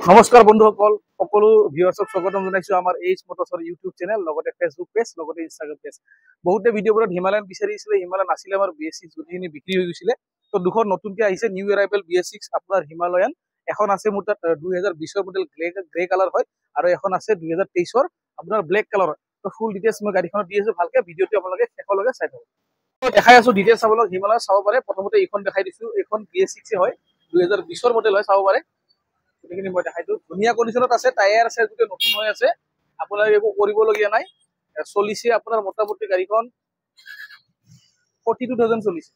নমস্কাৰ বন্ধুসকল, সকলো ভিউৱাৰ্ছক স্বাগতম জনাইছো আমাৰ এইচ মটৰ্ছৰ ইউটিউব চেনেল, লগতে ফেচবুক পেজ, লগতে ইনষ্টাগ্ৰাম পেজ। বহুতে ভিডিঅ'বোৰত হিমালয়ান বিচাৰিছিলে, হিমালয়ান নাছিলে, আমাৰ BS6 গোটেইখিনি বিক্ৰী হৈ গৈছিলে। তো দুখন নতুনকৈ আহিছে নিউ এৰাইভেল BS6 আপোনাৰ হিমালয়ান। এখন আছে মোৰ তাত 2020ৰ মডেল গ্ৰে কালাৰ হয়, আৰু এখন আছে 2023ৰ আপোনাৰ ব্লেক কালাৰ। তো ফুল ডিটেইলছ মই গাড়ীখনত দি আছো, ভালকে ভিডিঅ'টো আপোনালোকে শেষলৈকে চাই থাকক। দেখাই আছো ডিটেইলছ চাবলৈ, হিমালয়ান চাব পাৰে। প্ৰথমতে এইখন দেখাই দিছো, এইখন BS6 হয়, 2020ৰ মডেল হয়, চাব পাৰে। গোটেইখিনি মই দেখাইছো, ধুনীয়া কণ্ডিশ্যনত আছে, টায়াৰ আছে, গোটেই নতুন হৈ আছে, আপোনালোকে একো কৰিবলগীয়া নাই। চলিছে আপোনাৰ মোটামুটি গাড়ীখন 42,000 চলিছে,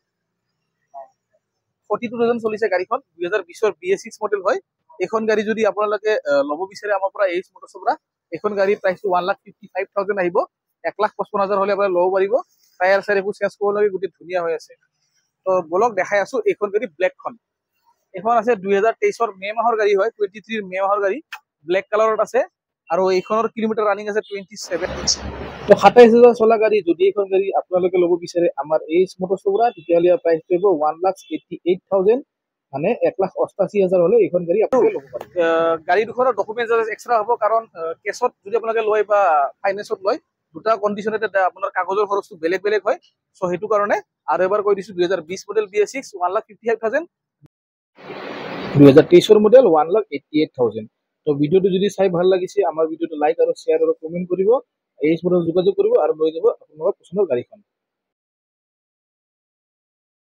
42,000 চলিছে গাড়ীখন। 2020ৰ BS6 মডেল হয়। এইখন গাড়ী যদি আপোনালোকে ল'ব বিচাৰে আমাৰ পৰা, এইচ মটৰ্ছৰ পৰা, এইখন গাড়ীৰ প্ৰাইচটো 1,55,000 আহিব। 1,55,000 হ'লে আপুনি ল'ব পাৰিব। টায়াৰ চায়াৰ একো চেঞ্জ কৰিব লাগে, গোটেই ধুনীয়া হৈ আছে। তো বলক দেখাই আছো এইখন গাড়ী, ব্লেকখন। এখন আছে 2023ৰ মে মাহৰ গাড়ী হয়, 23 মে মাহৰ গাড়ী, ব্লেক কালাৰত আছে, আৰু এইখনৰ কিলোমিটাৰ ৰানিং আছে 27। তো 27,000 চলা গাড়ী যদি এইখন গাড়ী আপোনালোকে ল'ব বিচাৰে আমাৰ এইচ মটৰ্ছৰ পৰা, তেতিয়াহ'লে প্ৰাইচটো হ'ব 1,88,000, মানে 1,88,000 হ'লে এইখন গাড়ী আপোনালোকে ল'ব পাৰে। গাড়ী দুখনৰ ডকুমেণ্টছ এক্সট্ৰা হ'ব, কাৰণ কেছত যদি আপোনালোকে লয় বা ফাইনেন্সত লয়, দুটা কণ্ডিশ্যনতে আপোনাৰ কাগজৰ খৰচটো বেলেগ বেলেগ হয়। চ' সেইটো কাৰণে আৰু এবাৰ কৈ দিছো, 2020 মডেল BS6 1,55,000, 2023ৰ মডেল 1,88,000। তো ভিডিঅ'টো যদি চাই ভাল লাগিছে, আমাৰ ভিডিঅ'টো লাইক আৰু শ্বেয়াৰ আৰু কমেণ্ট কৰিব, এইচ মটৰ্ছ যোগাযোগ কৰিব আৰু লৈ যাব আপোনালোকৰ পচন্দৰ গাড়ীখন।